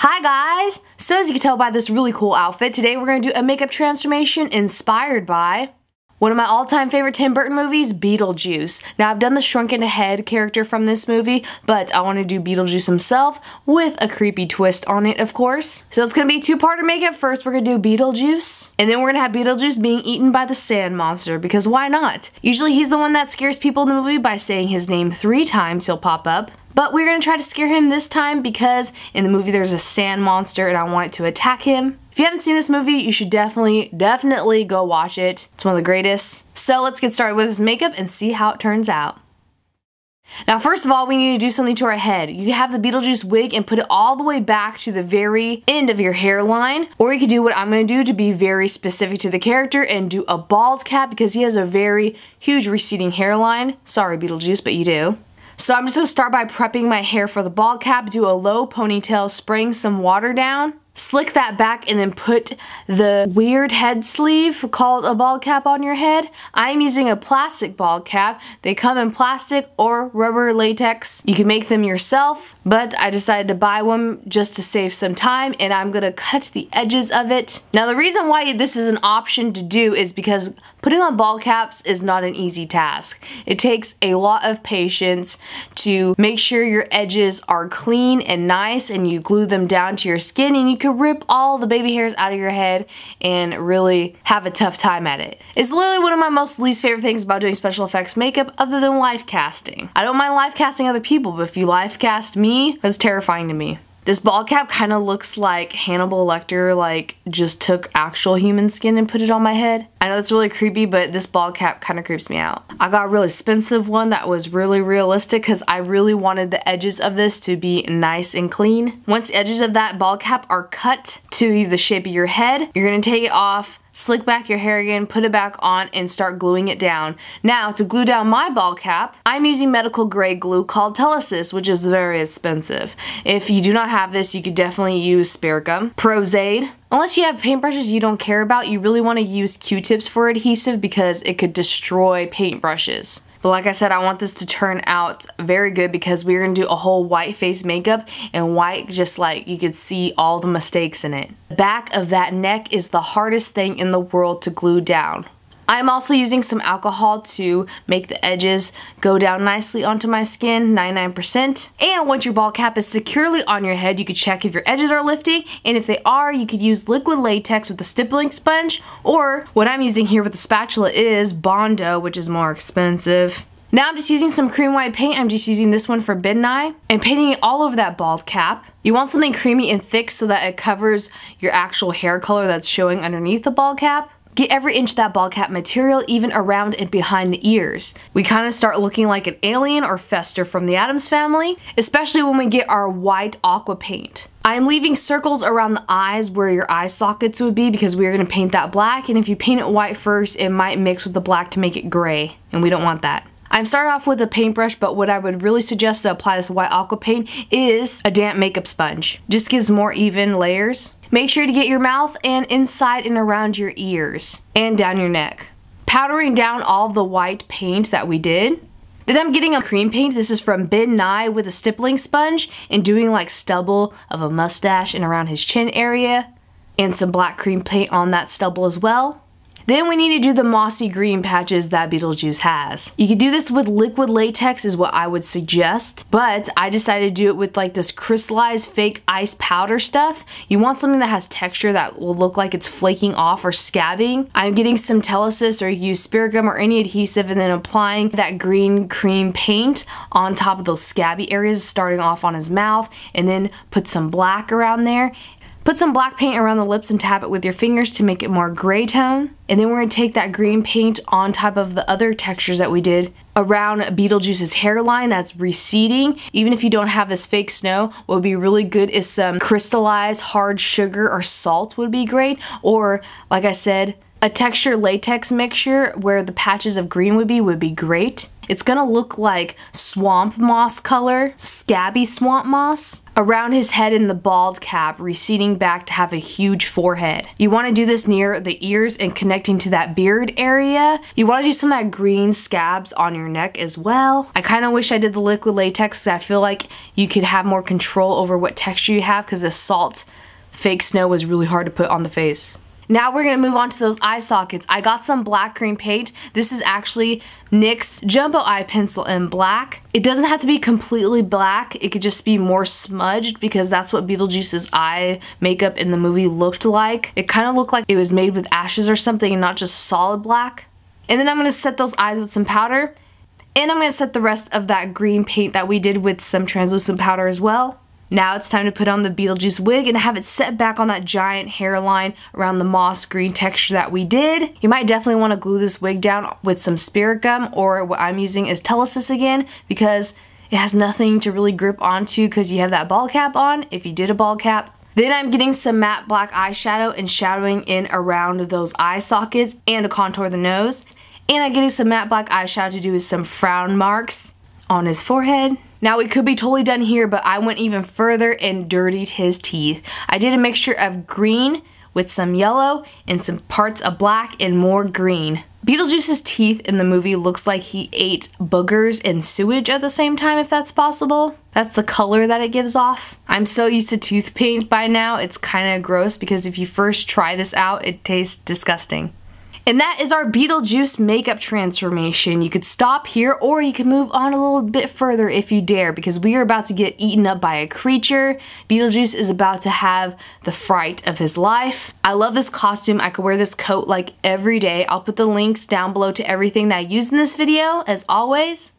Hi guys! So as you can tell by this really cool outfit, today we're going to do a makeup transformation inspired by one of my all-time favorite Tim Burton movies, Beetlejuice. Now I've done the shrunken head character from this movie, but I want to do Beetlejuice himself with a creepy twist on it, of course. So it's going to be two-parter makeup. First we're going to do Beetlejuice, and then we're going to have Beetlejuice being eaten by the sand monster, because why not? Usually he's the one that scares people in the movie by saying his name 3 times he'll pop up. But we're going to try to scare him this time because in the movie there's a sand monster and I want it to attack him. If you haven't seen this movie, you should definitely go watch it. It's one of the greatest. So let's get started with his makeup and see how it turns out. Now first of all, we need to do something to our head. You can have the Beetlejuice wig and put it all the way back to the very end of your hairline. Or you could do what I'm going to do to be very specific to the character and do a bald cap because he has a very huge receding hairline. Sorry Beetlejuice, but you do. So I'm just going to start by prepping my hair for the bald cap, do a low ponytail, spraying some water down, slick that back, and then put the weird head sleeve called a bald cap on your head. I'm using a plastic bald cap. They come in plastic or rubber latex. You can make them yourself, but I decided to buy one just to save some time, and I'm going to cut the edges of it. Now the reason why this is an option to do is because putting on bald caps is not an easy task. It takes a lot of patience to make sure your edges are clean and nice and you glue them down to your skin, and you can rip all the baby hairs out of your head and really have a tough time at it. It's literally one of my most least favorite things about doing special effects makeup other than life casting. I don't mind life casting other people, but if you life cast me, that's terrifying to me. This bald cap kind of looks like Hannibal Lecter just took actual human skin and put it on my head. I know it's really creepy, but this bald cap kind of creeps me out. I got a really expensive one that was really realistic because I really wanted the edges of this to be nice and clean. Once the edges of that bald cap are cut to the shape of your head, you're going to take it off, slick back your hair again, put it back on, and start gluing it down. Now, to glue down my bald cap, I'm using medical grade glue called Telesis, which is very expensive. If you do not have this, you could definitely use spare gum. Prosaide. Unless you have paintbrushes you don't care about, you really want to use Q-tips for adhesive because it could destroy paintbrushes. But like I said, I want this to turn out very good because we're going to do a whole white face makeup, and white just like you could see all the mistakes in it. The back of that neck is the hardest thing in the world to glue down. I'm also using some alcohol to make the edges go down nicely onto my skin, 99%. And once your bald cap is securely on your head, you can check if your edges are lifting, and if they are, you could use liquid latex with a stippling sponge, or what I'm using here with the spatula is Bondo, which is more expensive. Now I'm just using some cream white paint. I'm just using this one for Ben Nye and painting it all over that bald cap. You want something creamy and thick so that it covers your actual hair color that's showing underneath the bald cap. Get every inch of that bald cap material, even around and behind the ears. We kind of start looking like an alien or Fester from the Addams Family, especially when we get our white aqua paint. I am leaving circles around the eyes where your eye sockets would be because we are going to paint that black, and if you paint it white first, it might mix with the black to make it gray, and we don't want that. I'm starting off with a paintbrush, but what I would really suggest to apply this white aqua paint is a damp makeup sponge. Just gives more even layers. Make sure to get your mouth and inside and around your ears and down your neck. Powdering down all of the white paint that we did. Then I'm getting a cream paint. This is from Ben Nye with a stippling sponge, and doing like stubble of a mustache and around his chin area, and some black cream paint on that stubble as well. Then we need to do the mossy green patches that Beetlejuice has. You could do this with liquid latex is what I would suggest, but I decided to do it with like this crystallized fake ice powder stuff. You want something that has texture that will look like it's flaking off or scabbing. I'm getting some Telesis, or use spare gum or any adhesive, and then applying that green cream paint on top of those scabby areas, starting off on his mouth, and then put some black around there. Put some black paint around the lips and tap it with your fingers to make it more gray tone. And then we're going to take that green paint on top of the other textures that we did around Beetlejuice's hairline that's receding. Even if you don't have this fake snow, what would be really good is some crystallized hard sugar or salt would be great. Or, like I said, A texture latex mixture where the patches of green would be great. It's gonna look like swamp moss color, scabby swamp moss, around his head in the bald cap, receding back to have a huge forehead. You wanna do this near the ears and connecting to that beard area. You wanna do some of that green scabs on your neck as well. I kinda wish I did the liquid latex because I feel like you could have more control over what texture you have because the salt fake snow was really hard to put on the face. Now we're gonna move on to those eye sockets. I got some black cream paint. This is actually NYX Jumbo Eye Pencil in black. It doesn't have to be completely black. It could just be more smudged because that's what Beetlejuice's eye makeup in the movie looked like. It kind of looked like it was made with ashes or something and not just solid black. And then I'm gonna set those eyes with some powder. And I'm gonna set the rest of that green paint that we did with some translucent powder as well. Now it's time to put on the Beetlejuice wig and have it set back on that giant hairline around the moss green texture that we did. You might definitely want to glue this wig down with some spirit gum, or what I'm using is Telesis again because it has nothing to really grip onto because you have that ball cap on if you did a ball cap. Then I'm getting some matte black eyeshadow and shadowing in around those eye sockets and to contour the nose. And I'm getting some matte black eyeshadow to do with some frown marks on his forehead. Now it could be totally done here, but I went even further and dirtied his teeth. I did a mixture of green with some yellow and some parts of black and more green. Beetlejuice's teeth in the movie looks like he ate boogers and sewage at the same time, if that's possible. That's the color that it gives off. I'm so used to tooth paint by now, it's kind of gross because if you first try this out, it tastes disgusting. And that is our Beetlejuice makeup transformation. You could stop here or you could move on a little bit further if you dare because we are about to get eaten up by a creature. Beetlejuice is about to have the fright of his life. I love this costume. I could wear this coat like every day. I'll put the links down below to everything that I used in this video as always.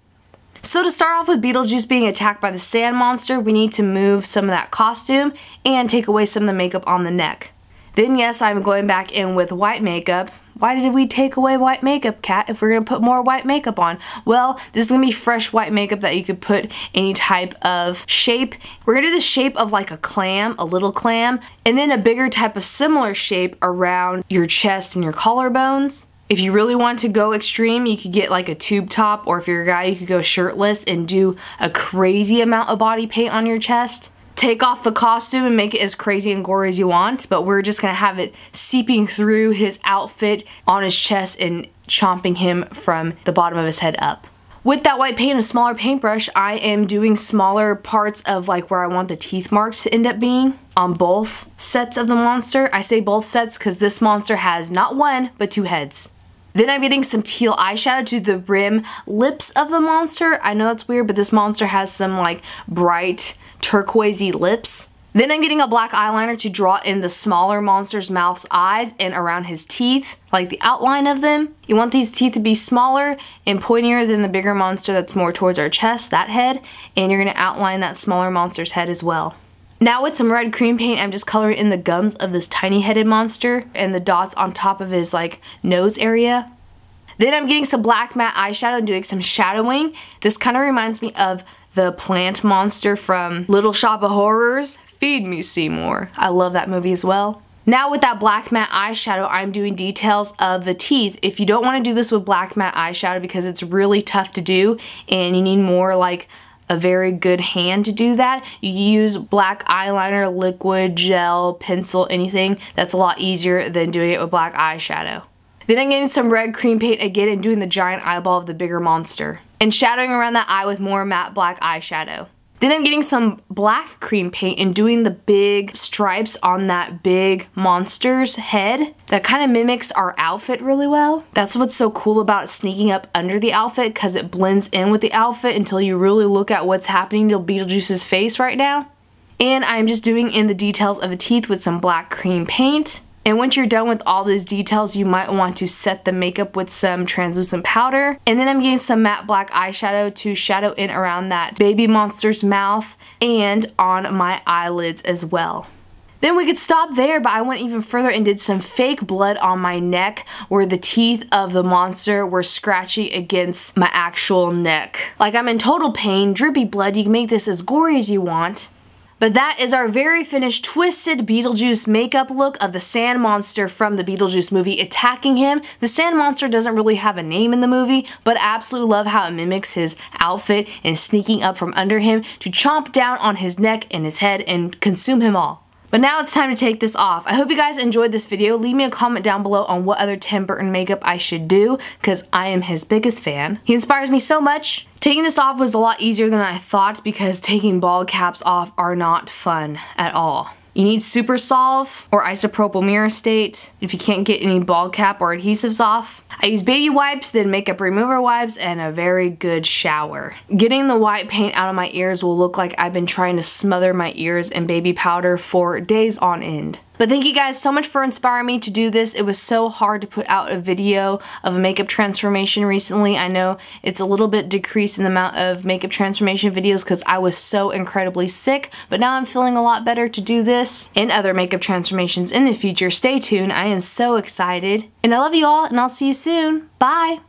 So to start off with Beetlejuice being attacked by the sand monster, we need to move some of that costume and take away some of the makeup on the neck. Then yes, I'm going back in with white makeup. Why did we take away white makeup, Kat, if we're going to put more white makeup on? Well, this is going to be fresh white makeup that you could put any type of shape. We're going to do the shape of like a clam, a little clam, and then a bigger type of similar shape around your chest and your collarbones. If you really want to go extreme, you could get like a tube top, or if you're a guy, you could go shirtless and do a crazy amount of body paint on your chest. Take off the costume and make it as crazy and gory as you want, but we're just gonna have it seeping through his outfit on his chest and chomping him from the bottom of his head up. With that white paint and a smaller paintbrush, I am doing smaller parts of like where I want the teeth marks to end up being on both sets of the monster. I say both sets because this monster has not one, but two heads. Then I'm getting some teal eyeshadow to the rim lips of the monster. I know that's weird, but this monster has some like bright turquoisey lips. Then I'm getting a black eyeliner to draw in the smaller monster's mouth's eyes and around his teeth, like the outline of them. You want these teeth to be smaller and pointier than the bigger monster that's more towards our chest, that head, and you're gonna outline that smaller monster's head as well. Now with some red cream paint, I'm just coloring in the gums of this tiny headed monster and the dots on top of his like nose area. Then I'm getting some black matte eyeshadow and doing some shadowing. This kind of reminds me of the plant monster from Little Shop of Horrors. Feed me, Seymour. I love that movie as well. Now with that black matte eyeshadow, I'm doing details of the teeth. If you don't want to do this with black matte eyeshadow because it's really tough to do and you need more like a very good hand to do that, you use black eyeliner, liquid, gel, pencil, anything. That's a lot easier than doing it with black eyeshadow. Then I'm getting some red cream paint again and doing the giant eyeball of the bigger monster. And shadowing around that eye with more matte black eyeshadow. Then I'm getting some black cream paint and doing the big stripes on that big monster's head. That kind of mimics our outfit really well. That's what's so cool about sneaking up under the outfit because it blends in with the outfit until you really look at what's happening to Beetlejuice's face right now. And I'm just doing in the details of the teeth with some black cream paint. And once you're done with all these details, you might want to set the makeup with some translucent powder. And then I'm getting some matte black eyeshadow to shadow in around that baby monster's mouth and on my eyelids as well. Then we could stop there, but I went even further and did some fake blood on my neck where the teeth of the monster were scratchy against my actual neck. Like I'm in total pain, drippy blood. You can make this as gory as you want. But that is our very finished twisted Beetlejuice makeup look of the sand monster from the Beetlejuice movie attacking him. The sand monster doesn't really have a name in the movie, but I absolutely love how it mimics his outfit and sneaking up from under him to chomp down on his neck and his head and consume him all. But now it's time to take this off. I hope you guys enjoyed this video. Leave me a comment down below on what other Tim Burton makeup I should do, because I am his biggest fan. He inspires me so much. Taking this off was a lot easier than I thought because taking bald caps off are not fun at all. You need Super Solve or isopropyl myristate if you can't get any bald cap or adhesives off. I use baby wipes, then makeup remover wipes, and a very good shower. Getting the white paint out of my ears will look like I've been trying to smother my ears in baby powder for days on end. But thank you guys so much for inspiring me to do this. It was so hard to put out a video of a makeup transformation recently. I know it's a little bit decreased in the amount of makeup transformation videos because I was so incredibly sick, but now I'm feeling a lot better to do this and other makeup transformations in the future. Stay tuned. I am so excited. And I love you all, and I'll see you soon. Bye!